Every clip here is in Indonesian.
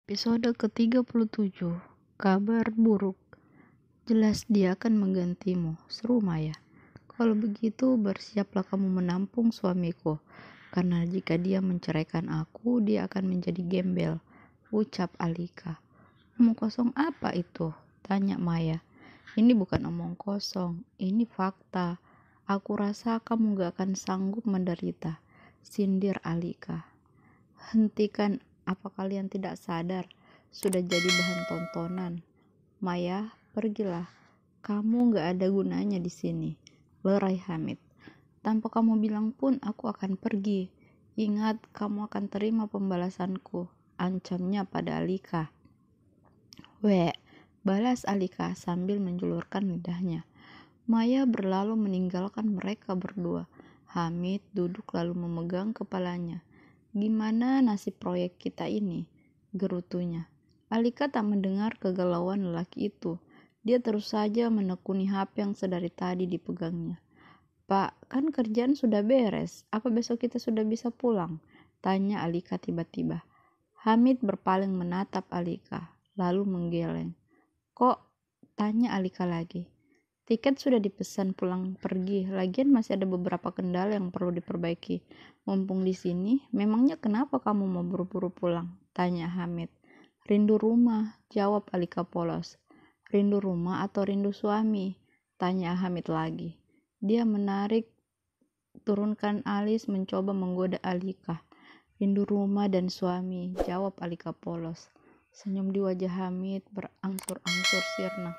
Episode ke-37, Kabar Buruk. Jelas dia akan menggantimu, seru Maya. Kalau begitu bersiaplah kamu menampung suamiku, karena jika dia menceraikan aku, dia akan menjadi gembel, ucap Alika. Omong kosong apa itu? Tanya Maya. Ini bukan omong kosong, ini fakta. Aku rasa kamu gak akan sanggup menderita, sindir Alika. Hentikan, apa kalian tidak sadar? Sudah jadi bahan tontonan. Maya, pergilah. Kamu gak ada gunanya di sini. Lerai Hamid. Tanpa kamu bilang pun aku akan pergi. Ingat, kamu akan terima pembalasanku. Ancamnya pada Alika. Weh, balas Alika sambil menjulurkan lidahnya. Maya berlalu meninggalkan mereka berdua. Hamid duduk lalu memegang kepalanya. Gimana nasib proyek kita ini? Gerutunya. Alika tak mendengar kegalauan lelaki itu. Dia terus saja menekuni HP yang sedari tadi dipegangnya. Pak, kan kerjaan sudah beres. Apa besok kita sudah bisa pulang? Tanya Alika tiba-tiba. Hamid berpaling menatap Alika, lalu menggeleng. Kok? Tanya Alika lagi. Tiket sudah dipesan pulang pergi, lagian masih ada beberapa kendala yang perlu diperbaiki. Mumpung di sini, memangnya kenapa kamu mau buru-buru pulang? Tanya Hamid. Rindu rumah, jawab Alika polos. Rindu rumah atau rindu suami? Tanya Hamid lagi. Dia menarik, turunkan alis mencoba menggoda Alika. Rindu rumah dan suami, jawab Alika polos. Senyum di wajah Hamid berangsur-angsur sirna.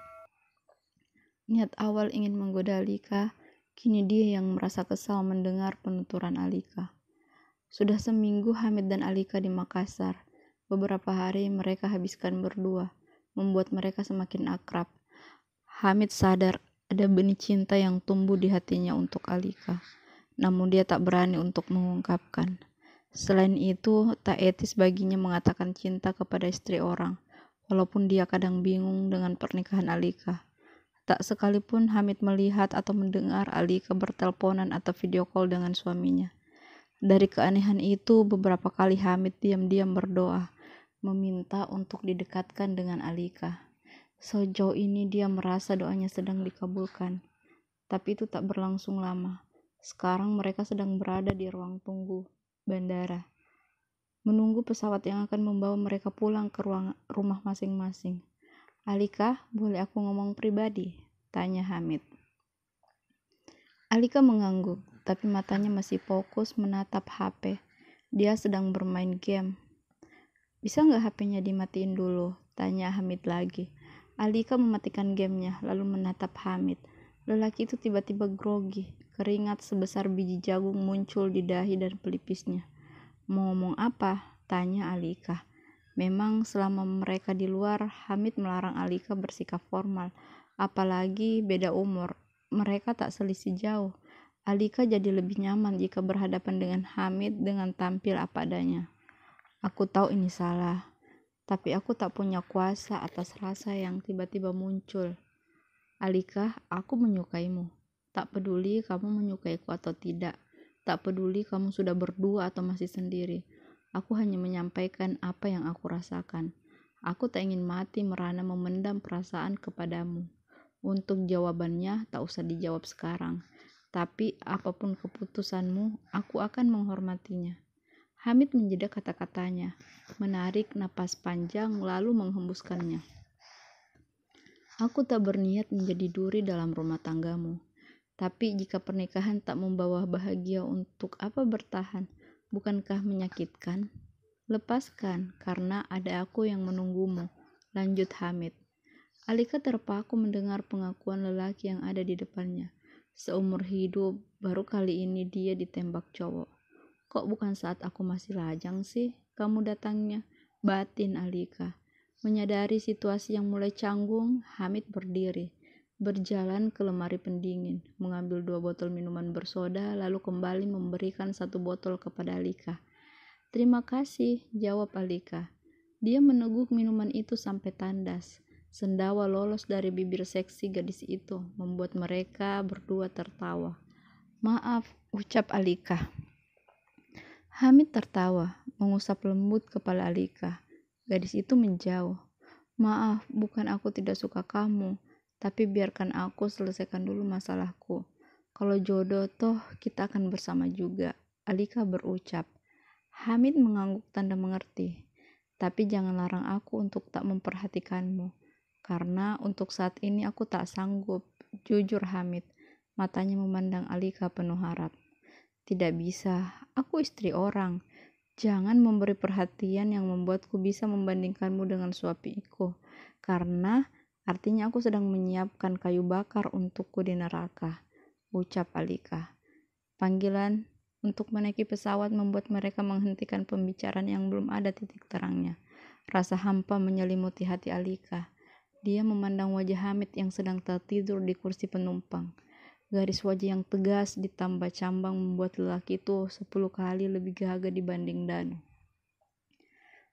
Niat awal ingin menggoda Alika, kini dia yang merasa kesal mendengar penuturan Alika. Sudah seminggu Hamid dan Alika di Makassar. Beberapa hari mereka habiskan berdua, membuat mereka semakin akrab. Hamid sadar ada benih cinta yang tumbuh di hatinya untuk Alika, namun dia tak berani untuk mengungkapkan. Selain itu, tak etis baginya mengatakan cinta kepada istri orang, walaupun dia kadang bingung dengan pernikahan Alika. Tak sekalipun Hamid melihat atau mendengar Alika berteleponan atau video call dengan suaminya. Dari keanehan itu, beberapa kali Hamid diam-diam berdoa, meminta untuk didekatkan dengan Alika. Sejauh ini dia merasa doanya sedang dikabulkan. Tapi itu tak berlangsung lama. Sekarang mereka sedang berada di ruang tunggu bandara, menunggu pesawat yang akan membawa mereka pulang ke rumah masing-masing. Alika, boleh aku ngomong pribadi? Tanya Hamid. Alika mengangguk, tapi matanya masih fokus menatap HP. Dia sedang bermain game. Bisa nggak HP-nya dimatiin dulu? Tanya Hamid lagi. Alika mematikan gamenya, lalu menatap Hamid. Lelaki itu tiba-tiba grogi. Keringat sebesar biji jagung muncul di dahi dan pelipisnya. Mau ngomong apa? Tanya Alika. Memang selama mereka di luar, Hamid melarang Alika bersikap formal, apalagi beda umur. Mereka tak selisih jauh. Alika jadi lebih nyaman jika berhadapan dengan Hamid dengan tampil apa adanya. Aku tahu ini salah, tapi aku tak punya kuasa atas rasa yang tiba-tiba muncul. Alika, aku menyukaimu. Tak peduli kamu menyukaiku atau tidak. Tak peduli kamu sudah berdua atau masih sendiri. Aku hanya menyampaikan apa yang aku rasakan. Aku tak ingin mati merana memendam perasaan kepadamu. Untuk jawabannya tak usah dijawab sekarang. Tapi apapun keputusanmu, aku akan menghormatinya. Hamid menjeda kata-katanya, menarik napas panjang lalu menghembuskannya. Aku tak berniat menjadi duri dalam rumah tanggamu. Tapi jika pernikahan tak membawa bahagia, untuk apa bertahan? Bukankah menyakitkan? Lepaskan, karena ada aku yang menunggumu, lanjut Hamid. Alika terpaku mendengar pengakuan lelaki yang ada di depannya. Seumur hidup, baru kali ini dia ditembak cowok. Kok bukan saat aku masih lajang sih kamu datangnya? Batin Alika. Menyadari situasi yang mulai canggung, Hamid berdiri. Berjalan ke lemari pendingin, mengambil 2 botol minuman bersoda, lalu kembali memberikan 1 botol kepada Alika. Terima kasih, jawab Alika. Dia meneguk minuman itu sampai tandas. Sendawa lolos dari bibir seksi gadis itu, membuat mereka berdua tertawa. Maaf, ucap Alika. Hamid tertawa, mengusap lembut kepala Alika. Gadis itu menjauh. Maaf, bukan aku tidak suka kamu, tapi biarkan aku selesaikan dulu masalahku. Kalau jodoh toh kita akan bersama juga, Alika berucap. Hamid mengangguk tanda mengerti. Tapi jangan larang aku untuk tak memperhatikanmu. Karena untuk saat ini aku tak sanggup. Jujur Hamid, matanya memandang Alika penuh harap. Tidak bisa, aku istri orang. Jangan memberi perhatian yang membuatku bisa membandingkanmu dengan suamiku. Karena artinya aku sedang menyiapkan kayu bakar untukku di neraka. Ucap Alika. Panggilan untuk menaiki pesawat membuat mereka menghentikan pembicaraan yang belum ada titik terangnya. Rasa hampa menyelimuti hati Alika. Dia memandang wajah Hamid yang sedang tertidur di kursi penumpang. Garis wajah yang tegas ditambah cambang membuat lelaki itu 10 kali lebih gagah dibanding Danu.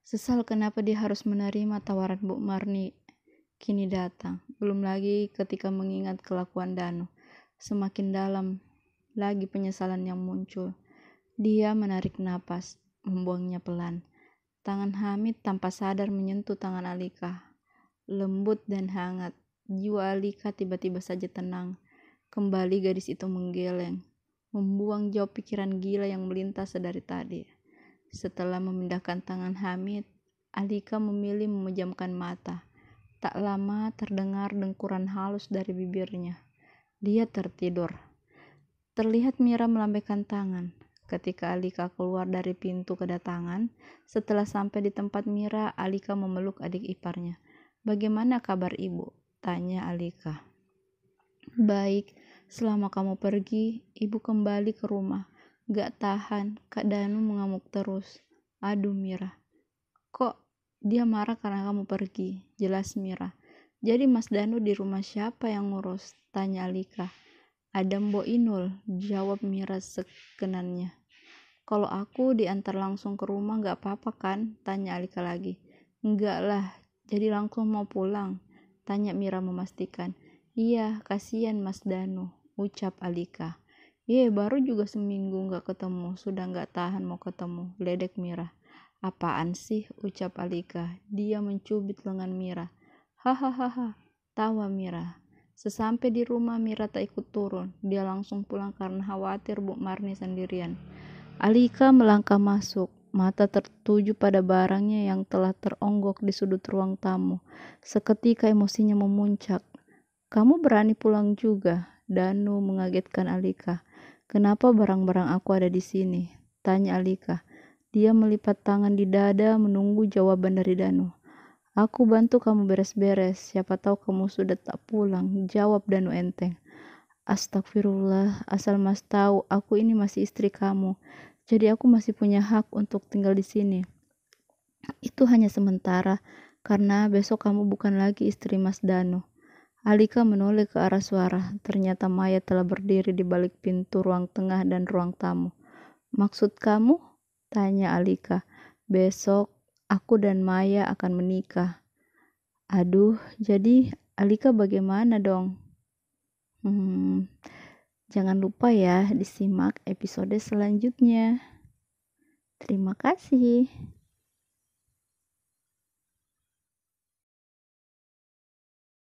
Sesal kenapa dia harus menerima tawaran Bu Marni kini datang. Belum lagi ketika mengingat kelakuan Danu. Semakin dalam lagi penyesalan yang muncul. Dia menarik napas, membuangnya pelan. Tangan Hamid tanpa sadar menyentuh tangan Alika. Lembut dan hangat. Jiwa Alika tiba-tiba saja tenang. Kembali gadis itu menggeleng, membuang jauh pikiran gila yang melintas sedari tadi. Setelah memindahkan tangan Hamid, Alika memilih memejamkan mata. Tak lama terdengar dengkuran halus dari bibirnya. Dia tertidur. Terlihat Mira melambaikan tangan. Ketika Alika keluar dari pintu kedatangan, setelah sampai di tempat Mira, Alika memeluk adik iparnya. Bagaimana kabar ibu? Tanya Alika. Baik, selama kamu pergi, ibu kembali ke rumah. Gak tahan, Kak Danu mengamuk terus. Aduh Mira, kok dia marah karena kamu pergi? Jelas Mira. Jadi Mas Danu di rumah siapa yang ngurus? Tanya Alika. Ada Mbok Inul, jawab Mira sekenannya. Kalau aku diantar langsung ke rumah gak apa-apa kan? Tanya Alika lagi. Enggak lah, jadi langsung mau pulang? Tanya Mira memastikan. Iya, kasihan Mas Danu, ucap Alika. Baru juga seminggu gak ketemu, sudah gak tahan mau ketemu, ledek Mira. Apaan sih, ucap Alika. Dia mencubit lengan Mira. Hahaha, tawa Mira. Sesampai di rumah Mira tak ikut turun, dia langsung pulang karena khawatir Bu Marni sendirian. Alika melangkah masuk, mata tertuju pada barangnya yang telah teronggok di sudut ruang tamu. Seketika emosinya memuncak. Kamu berani pulang juga? Danu mengagetkan Alika. Kenapa barang-barang aku ada di sini? Tanya Alika. Dia melipat tangan di dada menunggu jawaban dari Danu. Aku bantu kamu beres-beres, siapa tahu kamu sudah tak pulang, jawab Danu enteng. Astagfirullah, asal Mas tahu aku ini masih istri kamu, jadi aku masih punya hak untuk tinggal di sini. Itu hanya sementara, karena besok kamu bukan lagi istri Mas Danu. Alika menoleh ke arah suara. Ternyata Maya telah berdiri di balik pintu ruang tengah dan ruang tamu. Maksud kamu? Tanya Alika. Besok aku dan Maya akan menikah. Aduh, jadi Alika bagaimana dong? Jangan lupa ya disimak episode selanjutnya. Terima kasih.